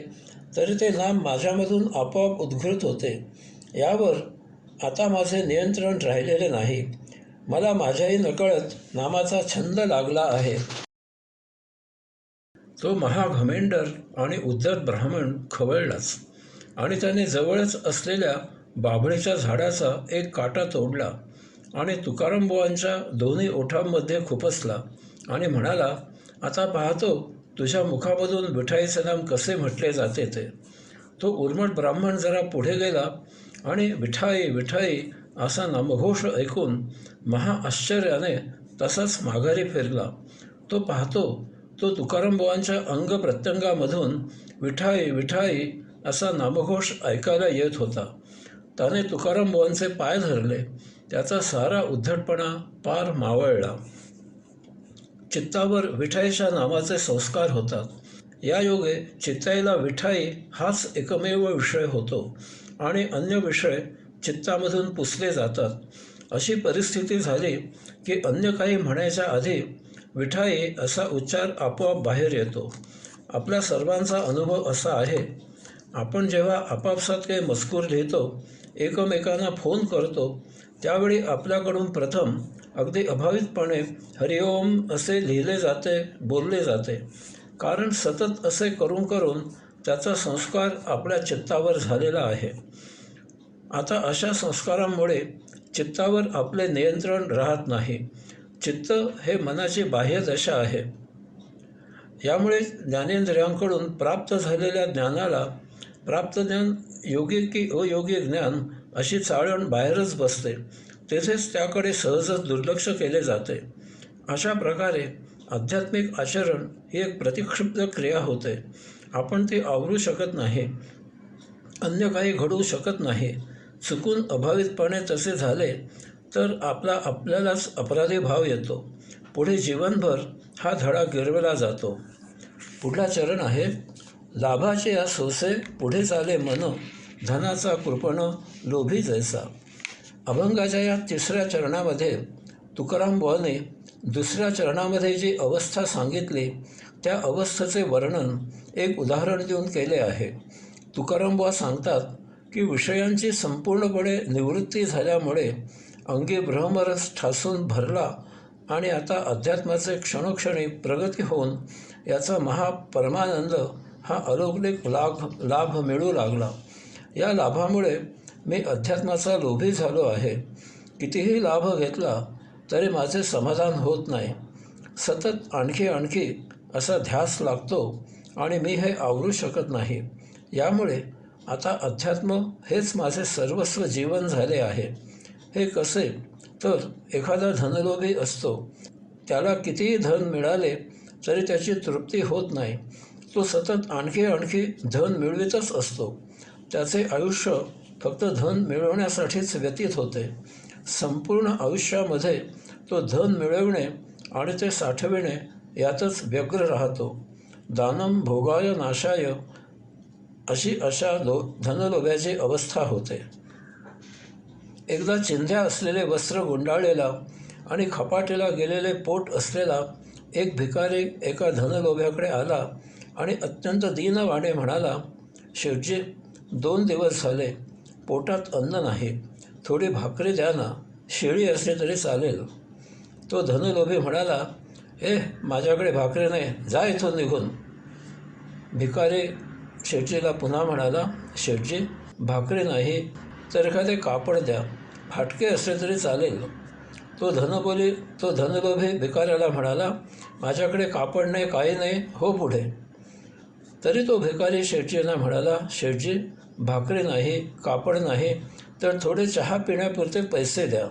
तरी ते नाम माझ्यामधून आपोआप उद्घृत होते. यावर आता माझे नियंत्रण राहिलेले नाही. मला माझ्याही नकळत नामाचा छंद लागला आहे. तो महाघमेंडर आणि उद्धट ब्राह्मण खवळलाच आणि त्याने जवळच असलेल्या बाभळीच्या झाडाचा एक काटा तोडला आणि तुकारामबुवांच्या दोन्ही ओठांमध्ये खुपसला आणि म्हणाला, आता पाहतो तुझ्या मुखामधून विठाईचे नाम कसे म्हटले जाते ते. तो उर्मट ब्राह्मण जरा पुढे गेला आणि विठाई विठाई असा नामघोष ऐकून महाआश्चर्याने तसाच माघारी फिरला. तो पाहतो तो तुकारामबुवांच्या अंग प्रत्यंगामधून विठाई विठाई असा नामघोष ऐकायला येत होता. त्याने तुकारामबुवांचे पाय धरले. त्याचा सारा उद्धटपणा पार मावळला. चित्तावर विठाईच्या नामाचे संस्कार होतात. या योगे चित्ताईला विठाई हाच एकमेव विषय होतो आणि अन्य विषय चित्तामधून पुसले जातात. अशी परिस्थिती झाली की अन्य काही म्हणायच्या आधी विठाई असा उच्चार आपोआप बाहेर येतो. आपल्या सर्वांचा अनुभव असा आहे, आपण जेव्हा आपापसात काही मजकूर लिहितो, एकमेकांना फोन करतो, त्यावेळी आपल्याकडून प्रथम अगदी अभावितपणे हरिओम असे लिहिले जाते, बोलले जाते. कारण सतत असे करून करून त्याचा संस्कार आपल्या चित्तावर झालेला आहे. आता अशा संस्कारांमुळे चित्तावर आपले नियंत्रण राहत नाही. चित्त हे मनाची बाह्य दशा आहे. यामुळे ज्ञानेंद्रियांकडून प्राप्त झालेल्या ज्ञानाला प्राप्त ज्ञान योगिक की अयोगिक ज्ञान अशी चाळण बाहेरच बसते. तेथेच त्याकडे सहजच दुर्लक्ष केले जाते. अशा प्रकारे आध्यात्मिक आचरण ही एक प्रतिक्षिप्त क्रिया होते. आपण ती आवरू शकत नाही, अन्य काही घडवू शकत नाही. चुकून अभावितपणे तसे झाले तर आपल्यालाच अपराधी भाव येतो. पुढे जीवनभर हा धडा गिरवला जातो. पुढला चरण आहे, लाभाचे या सोसे पुढे चाले मन, धनाचा कृपण लोभी जैसा. अभंगाच्या या तिसऱ्या चरणामध्ये तुकाराम बुवाने दुसऱ्या चरणामध्ये जी अवस्था सांगितली त्या अवस्थेचे वर्णन एक उदाहरण देऊन केले आहे. तुकाराम बुवा सांगतात की विषयांची संपूर्णपणे निवृत्ती झाल्यामुळे अंगी ब्रह्मरस ठासून भरला आणि आता अध्यात्माचे क्षणोक्षणी प्रगती होऊन याचा महापरमानंद हा अलौकिक लाभ मिळू लागला. या लाभामुळे मी अध्यात्माचा लोभी झालो आहे. कितीही लाभ घेतला तरी माझे समाधान होत नाही. सतत आणखी असा ध्यास लागतो आणि मी हे आवरू शकत नाही. यामुळे आता अध्यात्म हेच माझे सर्वस्व जीवन झाले आहे. हे कसे तर एखादा धनलोभी असतो. त्याला कितीही धन मिळाले तरी त्याची तृप्ती होत नाही. तो सतत आणखी धन मिळवितच असतो. त्याचे आयुष्य फक्त धन मिळवण्यासाठीच व्यतीत होते. संपूर्ण आयुष्यामध्ये तो धन मिळवणे आणि ते साठविणे यातच व्यग्र राहतो. दानम भोगाय नाशाय अशा धनलोभ्याची अवस्था होते. एकदा चिंध्या असलेले वस्त्र गुंडाळलेला आणि खपाटीला गेलेले पोट असलेला एक भिकारी एका धनलोभ्याकडे आला आणि अत्यंत दीनवाणे म्हणाला, शेठजी, 2 दिवस झाले पोटात अन्न नाही, थोडी भाकरी द्या ना, शेळी असली तरी चालेल. तो धनलोभी म्हणाला, माझ्याकडे भाकरी नाही, जा इथून निघून. भिकारी शेठजीला पुन्हा म्हणाला, शेठजी, भाकरी नाही तर एखादे कापड द्या, फाटके असले तरी चालेल. तो धनलोभी भिकाऱ्याला म्हणाला, माझ्याकडे कापड नाही, काही नाही, हो पुढे. तरी तो भिकारी शेठजींना म्हणाला, शेठजी, भाकरी नाही, कापड नाही तर थोडे चहा पिण्यापुरते पैसे द्या.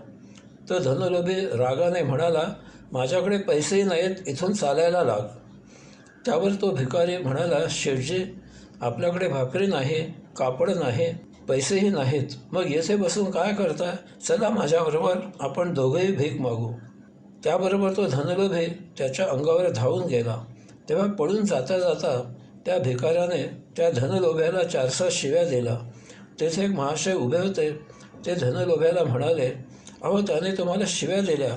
तो धनलोभी रागाने म्हणाला, माझ्याकडे पैसेही नाहीत, इथून चालायला लाग. त्यावर तो भिकारी म्हणाला, शेठजी, आपल्याकडे भाकरी नाही, कापड नाही, पैसेही नाहीत, मग येथे बसून काय करता? चला माझ्याबरोबर, आपण दोघेही भीक मागू. त्याबरोबर तो धनलोभी त्याच्या अंगावर धावून गेला. तेव्हा पळून जाता जाता त्या भिकाऱ्याने त्या धनलोभ्याला 4 शिव्या दिला. तेथे एक महाशय उभे होते. ते धनलोभ्याला म्हणाले, अहो, त्याने तुम्हाला शिव्या दिल्या.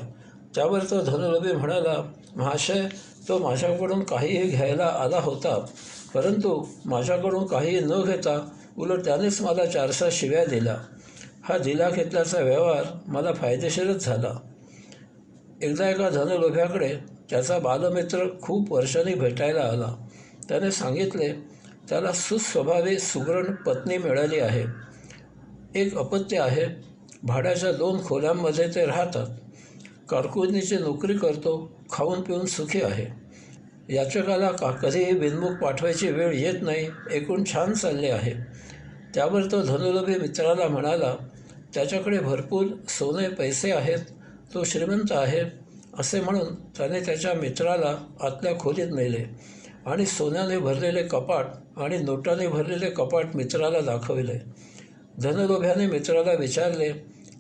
त्यावर तो धनलोभी म्हणाला, महाशय, तो माझ्याकडून काहीही घ्यायला आला होता, परंतु माझ्याकडून काही न घेता उलट त्यानेच मला 4 शिव्या दिल्या. हा दिला घेतल्याचा व्यवहार मला फायदेशीरच झाला. एकदा एका धनलोभ्याकडे त्याचा बालमित्र खूप वर्षांनी भेटायला आला. त्याने सांगितले, त्याला सुस्वभावी सुगरण पत्नी मिळाली आहे. एक अपत्य आहे. भाड्याच्या 2 खोल्यांमध्ये ते राहतात. कारकुनीची नोकरी करतो. खाऊन पिऊन सुखी आहे. याचकाला कधीही बिनमुख पाठवायची वेळ येत नाही. एकूण छान चालले आहे. त्यावर तो धनलोभी मित्राला म्हणाला, त्याच्याकडे भरपूर सोने पैसे आहेत, तो श्रीमंत आहे. असे म्हणून त्याने त्याच्या मित्राला आतल्या खोलीत नेले आणि सोन्याने भरलेले कपाट आणि नोटाने भरलेले कपाट मित्राला दाखविले. धनलोभ्याने मित्राला विचारले,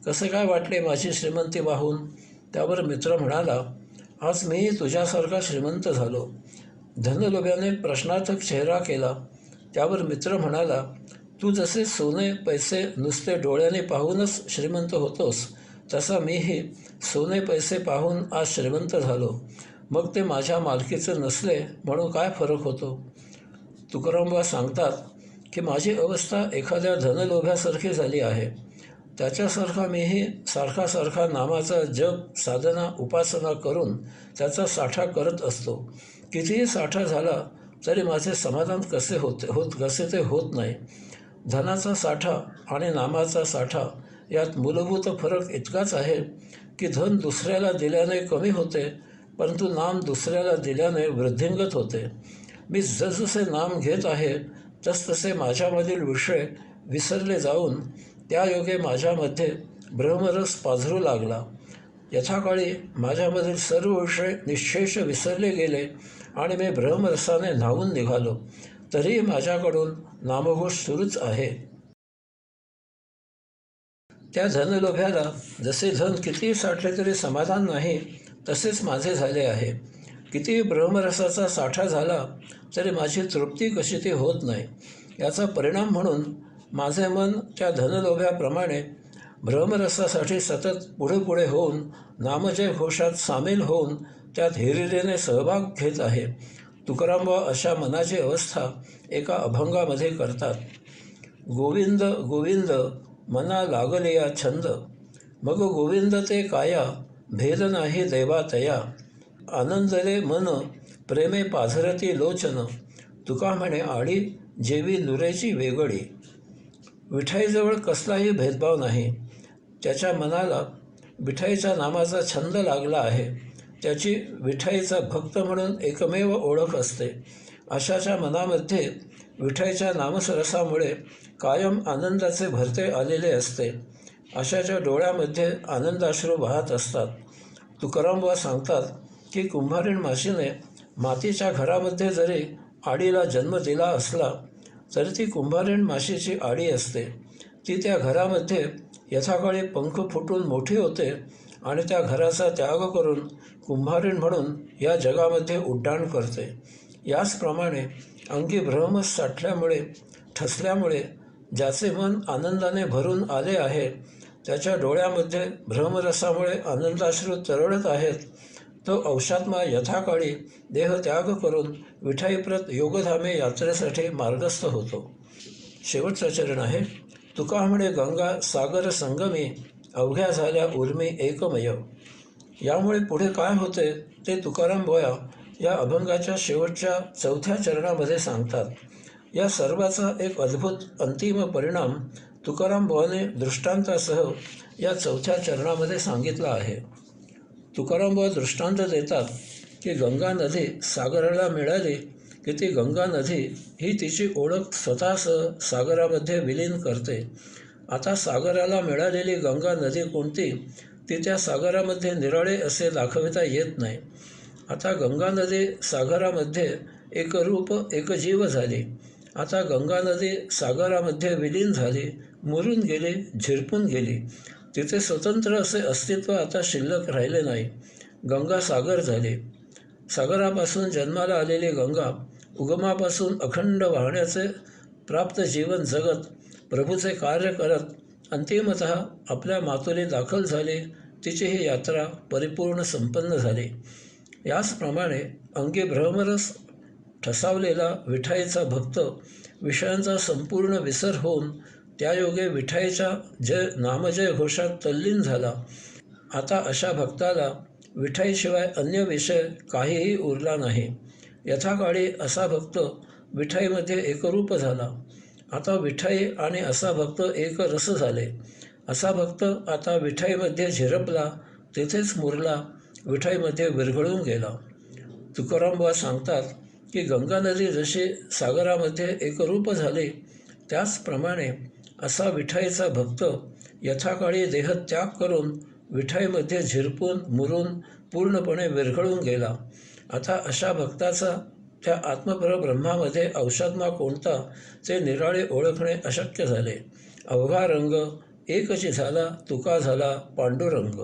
कसे काय वाटले माझी श्रीमंती पाहून? त्यावर मित्र म्हणाला, आज मी तुझ्यासारखा श्रीमंत झालो. धनलोभ्याने प्रश्नार्थक चेहरा केला. त्यावर मित्र म्हणाला, तू जसे सोने पैसे नुसते डोळ्याने पाहूनच श्रीमंत होतोस, तसा मीही सोने पैसे पाहून आज श्रीमंत झालो. मग ते माझ्या मालकीचे नसले म्हणून काय फरक होतो? तुकारामबुवा सांगतात की माझी अवस्था एखाद्या धनलोभ्यासारखी झाली आहे. त्याच्यासारखा मीही सारखा नामाचा जप साधना उपासना करून त्याचा साठा करत असतो. कितीही साठा झाला तरी माझे समाधान कसे ते होत नाही. धनाचा साठा आणि नामाचा साठा यात मूलभूत फरक इतकाच आहे की धन दुसऱ्याला दिल्याने कमी होते, परंतु नाम दुसऱ्याला दिल्याने वृद्धिंगत होते. मी जसजसे नाम घेत आहे तसतसे माझ्यामधील विषय विसरले जाऊन त्यायोगे माझ्यामध्ये ब्रह्मरस पाझरू लागला. यथाकाळी माझ्यामधील सर्व विषय निश्शेष विसरले गेले आणि मी ब्रह्मरसाने न्हावून निघालो. तरीही माझ्याकडून नामघोष सुरूच आहे. त्या धनलोभ्याला जसे धन कितीही साठले तरी समाधान नाही, तसेच माझे झाले आहे. कितीही ब्रह्मरसाचा साठा झाला तरी माझी तृप्ती कशी ती होत नाही. याचा परिणाम म्हणून माझे मन त्या धनलोभ्याप्रमाणे ब्रह्मरसासाठी सतत पुढे पुढे होऊन नामजय घोषात सामील होऊन त्यात हिरिरीने सहभाग घेत आहे. तुकारामबुवा अशा मनाची अवस्था एका अभंगामध्ये करतात. गोविंद गोविंद मना लागलिया छंद, मग गोविंद ते काया, भेद नाही देवा तया. आनंदले मन प्रेमे पाझरती लोचन, तुका म्हणे आडी जेवी नुरेची वेगळी. विठाईजवळ कसलाही भेदभाव नाही. त्याच्या मनाला विठाईच्या नामाचा छंद लागला आहे. त्याची विठाईचा भक्त म्हणून एकमेव ओळख असते. अशाच्या मनामध्ये विठाईच्या नामसरसामुळे कायम आनंदाचे भरते आलेले असते. अशाच्या डोळ्यामध्ये आनंदाश्रू वाहत असतात. तुकारामबुवा सांगतात की कुंभारीण माशीने मातीच्या घरामध्ये जरी आडीला जन्म दिला असला तरी ती कुंभारीण माशीची आडी असते. ती त्या घरामध्ये यथाकाळी पंख फुटून मोठी होते आणि त्या घराचा त्याग करून कुंभारीण म्हणून या जगामध्ये उड्डाण करते. याचप्रमाणे अंगी भ्रमच साठल्यामुळे ठसल्यामुळे ज्याचे मन आनंदाने भरून आले आहे, त्याच्या डोळ्यामध्ये भ्रमरसामुळे आनंदाश्रू तरळत आहेत, तो औषात्मा यथाकाळी देहत्याग करून विठाईप्रत योगधामे यात्रेसाठी मार्गस्थ होतो. शेवटचा चरण आहे. तुका म्हणे गंगा सागर संगमी, अवघ्या झाल्या उर्मी एकमय. यामुळे पुढे काय होते ते तुकारामबुवा या अभंगाच्या शेवटच्या 4थ्या चरणामध्ये सांगतात. या सर्वाचा एक अद्भुत अंतिम परिणाम तुकारामबुवाने दृष्टांतासह या 4थ्या चरणामध्ये सांगितला आहे. तुकारामबुवा दृष्टांत देतात की गंगा नदी सागराला मिळाली की ती गंगा नदी ही तिची ओळख स्वतःसह सागरामध्ये विलीन करते. आता सागराला मिळालेली गंगा नदी कोणती ती त्या सागरामध्ये निराळे असे दाखविता येत नाही. आता गंगा नदी सागरामध्ये एकरूप एकजीव झाली. आता गंगा नदी सागरामध्ये विलीन झाली, मुरून गेली, झिरपून गेली. तिथे स्वतंत्र असे अस्तित्व आता शिल्लक राहिले नाही. गंगा सागर झाली. सागरापासून जन्माला आलेली गंगा उगमापासून अखंड वाहण्याचे प्राप्त जीवन जगत प्रभूचे कार्य करत अंतिमतः आपल्या मातुली दाखल झाली. तिची ही यात्रा परिपूर्ण संपन्न झाली. याचप्रमाणे अंगी भ्रमरस ठसावलेला विठाईचा भक्त विषयांचा संपूर्ण विसर होऊन त्यायोगे विठाईच्या नामजय घोषात तल्लीन झाला. आता अशा भक्ताला विठाईशिवाय अन्य विषय काहीही उरला नाही. यथाकाळी असा भक्त विठाईमध्ये एकरूप झाला. आता विठाई आणि असा भक्त एक रस झाले. असा भक्त आता विठाईमध्ये झिरपला, तिथेच मुरला, विठाईमध्ये विरघळून गेला. तुकारामबुवा सांगतात की गंगा नदी जशी सागरामध्ये एकरूप झाली, त्याचप्रमाणे असा विठाईचा भक्त यथाकाळी देहत्याग करून विठाईमध्ये झिरपून मुरून पूर्णपणे विरघळून गेला. आता अशा भक्ताचा त्या आत्मपरब्रह्मामध्ये औषात्मा कोणता ते निराळे ओळखणे अशक्य झाले. अवघा रंग एकची झाला, तुका झाला पांडुरंग.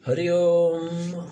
हरिओम.